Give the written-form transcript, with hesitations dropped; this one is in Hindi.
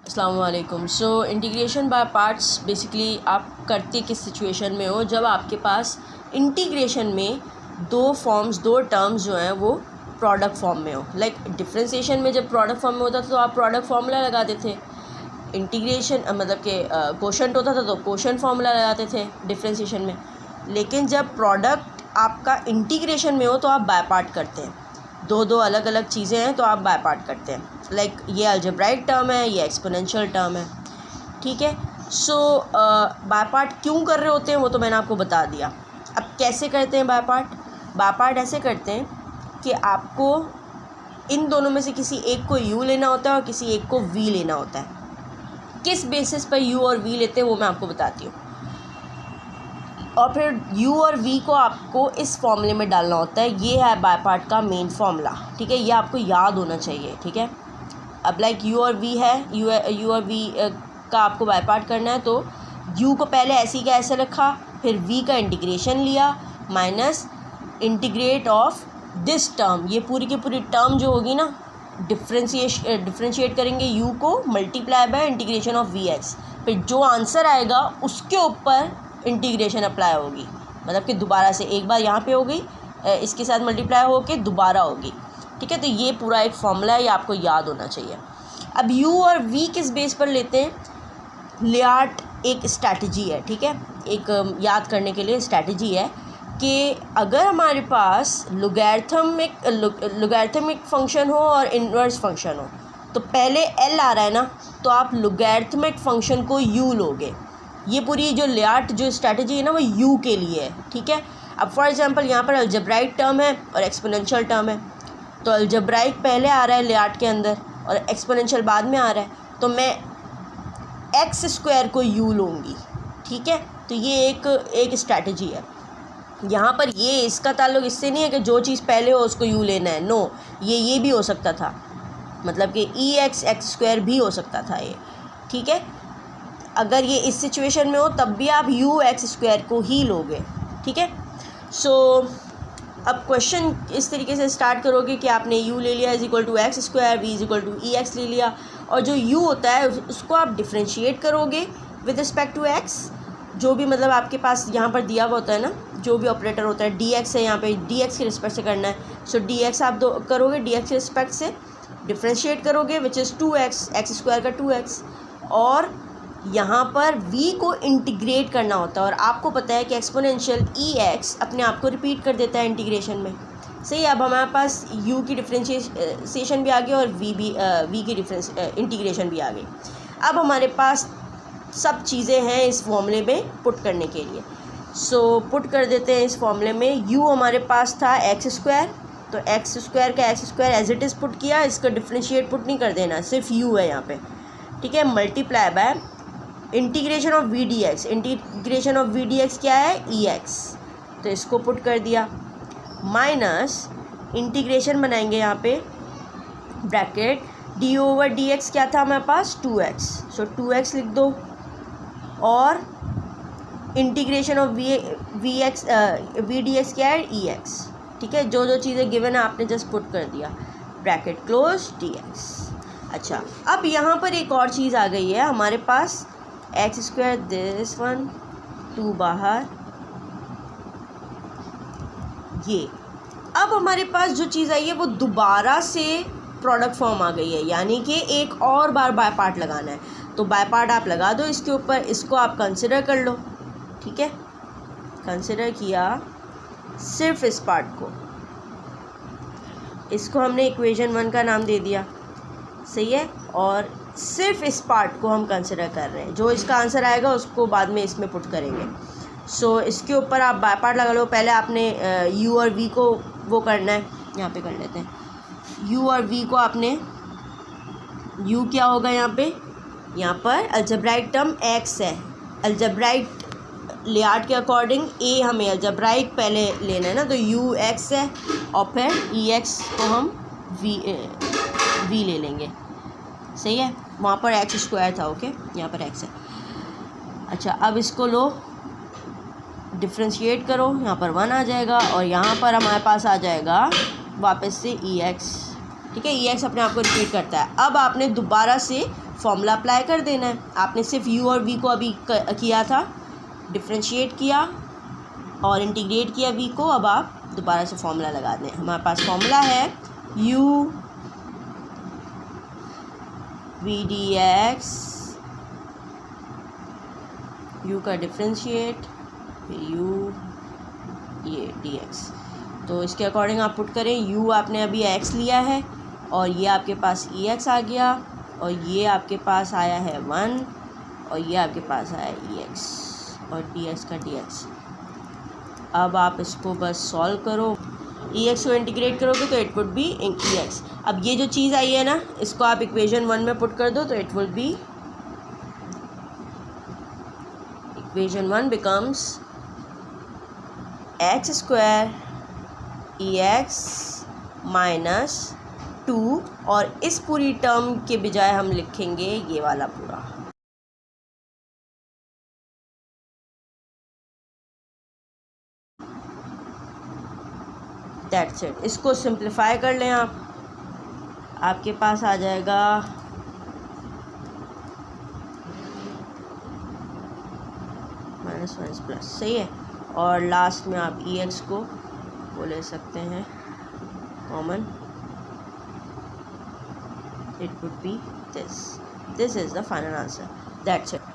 अस्सलाम वालेकुम। So integration by parts basically आप करते किस सिचुएशन में हो, जब आपके पास इंटीग्रेशन में दो टर्म्स जो हैं वो प्रोडक्ट फॉर्म में हो। लाइक डिफरेंशिएशन में जब प्रोडक्ट फॉर्म में होता था तो आप प्रोडक्ट फार्मूला लगाते थे, इंटीग्रेशन मतलब कि कोशेंट होता था तो कोशेंट फार्मूला लगाते थे डिफरेंशिएशन में। लेकिन जब प्रोडक्ट आपका इंटीग्रेशन में हो तो आप बाय पार्ट करते हैं। दो अलग अलग चीज़ें हैं तो आप बाय पार्ट करते हैं। लाइक ये अलजेब्राइक टर्म है, ये एक्सपोनेंशियल टर्म है, ठीक है। सो बाय पार्ट क्यों कर रहे होते हैं वो तो मैंने आपको बता दिया। अब कैसे करते हैं बाय पार्ट? बाय पार्ट ऐसे करते हैं कि आपको इन दोनों में से किसी एक को u लेना होता है और किसी एक को v लेना होता है। किस बेसिस पर u और v लेते हैं वो मैं आपको बताती हूँ। और फिर u और v को आपको इस फॉर्मूले में डालना होता है। ये है बाय पार्ट का मेन फॉर्मूला, ठीक है। ये आपको याद होना चाहिए, ठीक है। अब लाइक u और v है, u और v का आपको बाय पार्ट करना है तो u को पहले ऐसे का ऐसे रखा, फिर v का इंटीग्रेशन लिया minus integrate of this term. ये पूरी की पूरी टर्म जो होगी ना, डिफ्रेंशिएट करेंगे u को multiply by integration of vx। फिर जो आंसर आएगा उसके ऊपर इंटीग्रेशन अप्लाई होगी, मतलब कि दोबारा से एक बार यहाँ पे हो गई, इसके साथ मल्टीप्लाई होके दोबारा होगी, ठीक है। तो ये पूरा एक फॉर्मूला है, ये आपको याद होना चाहिए। अब u और v किस बेस पर लेते हैं? लियार्ट एक स्ट्रैटेजी है, ठीक है। एक याद करने के लिए स्ट्रैटेजी है कि अगर हमारे पास लॉगरिथमिक फ़ंक्शन हो और इन्वर्स फंक्शन हो तो पहले l आ रहा है ना, तो आप लॉगरिथमिक फ़ंक्शन को u लोगे। ये पूरी जो लियार्ट जो स्ट्रैटेजी है ना वो u के लिए है, ठीक है। अब फॉर एग्जांपल यहाँ पर अलजेब्राइक टर्म है और एक्सपोनेंशियल टर्म है, तो अलजेब्राइक पहले आ रहा है लियार्ट के अंदर और एक्सपोनेंशियल बाद में आ रहा है, तो मैं एक्स स्क्वायर को u लूँगी, ठीक है। तो ये एक स्ट्रैटेजी है। यहाँ पर ये इसका ताल्लुक इससे नहीं है कि जो चीज़ पहले हो उसको u लेना है, नो। ये भी हो सकता था, मतलब कि एक्स स्क्वायर भी हो सकता था ये, ठीक है। अगर ये इस सिचुएशन में हो तब भी आप u एक्स स्क्वायर को ही लोगे, ठीक है। सो अब क्वेश्चन इस तरीके से स्टार्ट करोगे कि आपने u ले लिया is equal to x square, v is equal to e x ले लिया, और जो u होता है उसको आप डिफ्रेंशिएट करोगे विद रिस्पेक्ट टू x। जो भी मतलब आपके पास यहाँ पर दिया हुआ होता है ना, जो भी ऑपरेटर होता है, dx है, यहाँ पे dx के रिस्पेक्ट से करना है। सो dx आप करोगे, dx के रिस्पेक्ट से डिफ्रेंशिएट करोगे which is 2x, x square का 2x, और यहाँ पर v को इंटीग्रेट करना होता है। और आपको पता है कि एक्सपोनेंशियल ex अपने आप को रिपीट कर देता है इंटीग्रेशन में, सही। अब हमारे पास u की डिफ्रेंशिएशन भी आ गई और v की इंटीग्रेशन भी आ गई। अब हमारे पास सब चीज़ें हैं इस फॉर्मूले में पुट करने के लिए। सो पुट कर देते हैं इस फॉर्मूले में। u हमारे पास था एक्स स्क्वायर, तो एक्स स्क्वायर का x square as it is put किया, इसका डिफ्रेंशिएट पुट नहीं कर देना, सिर्फ u है यहाँ पे, ठीक है। Multiply by integration of v d x. Integration of v d x क्या है? ई एक्स, तो इसको पुट कर दिया माइनस इंटीग्रेशन बनाएंगे यहाँ पे bracket D over D x क्या था हमारे पास? 2x, सो 2x लिख दो, और integration of v d x क्या है? ई एक्स, ठीक है। जो चीज़ें गिवन है आपने जस्ट पुट कर दिया, ब्रैकेट क्लोज डी एक्स। अच्छा, अब यहाँ पर एक और चीज़ आ गई है हमारे पास, एक्स स्क्वायर दिस वन, 2 बाहर, ये। अब हमारे पास जो चीज़ आई है वो दोबारा से प्रोडक्ट फॉर्म आ गई है, यानी कि एक और बार बाय पार्ट लगाना है। तो बाय पार्ट आप लगा दो इसके ऊपर, इसको आप कंसिडर कर लो, ठीक है। कंसिडर किया सिर्फ इस पार्ट को, इसको हमने इक्वेशन 1 का नाम दे दिया, सही है। और सिर्फ इस पार्ट को हम कंसिडर कर रहे हैं, जो इसका आंसर आएगा उसको बाद में इसमें पुट करेंगे। सो इसके ऊपर आप बाय पार्ट लगा लो। पहले आपने u और v को वो करना है, यहाँ पे कर लेते हैं। u और v को आपने, u क्या होगा यहाँ पे? यहाँ पर अलजेब्राइक टर्म x है, अलजेब्राइक लियार्ट के अकॉर्डिंग a हमें अलजेब्राइक पहले लेना है ना, तो u x है और फिर ई एक्स को हम v ले लेंगे, सही है। वहाँ पर एक्स स्क्वायर था, ओके, यहाँ पर x है। अच्छा, अब इसको लो, डिफ्रेंशिएट करो, यहाँ पर 1 आ जाएगा और यहाँ पर हमारे पास आ जाएगा वापस से ई एक्स, ठीक है। ई एक्स अपने आप को रिपीट करता है। अब आपने दोबारा से फॉर्मूला अप्लाई कर देना है। आपने सिर्फ u और v को अभी किया था, डिफ्रेंशिएट किया और इंटीग्रेट किया v को। अब आप दोबारा से फॉर्मूला लगा दें। हमारे पास फॉर्मूला है u v dx, u का डिफ्रेंशिएट, फिर u ये dx। तो इसके अकॉर्डिंग आप पुट करें, u आपने अभी x लिया है और ये आपके पास ex आ गया और ये आपके पास आया है 1 और ये आपके पास आया ex और dx का dx। अब आप इसको बस सॉल्व करो, ex को इंटीग्रेट करोगे तो इट वुड बी ex। अब ये जो चीज़ आई है ना, इसको आप इक्वेशन 1 में पुट कर दो तो it will be, equation 1 becomes x square ex minus 2 और इस पूरी टर्म के बजाय हम लिखेंगे ये वाला पूरा। That's it. इसको सिंप्लीफाई कर लें आप, आपके पास आ जाएगा माइनस माइनस प्लस, सही है। और लास्ट में आप ex को वो ले सकते हैं common, it would be this is the final answer, that's it।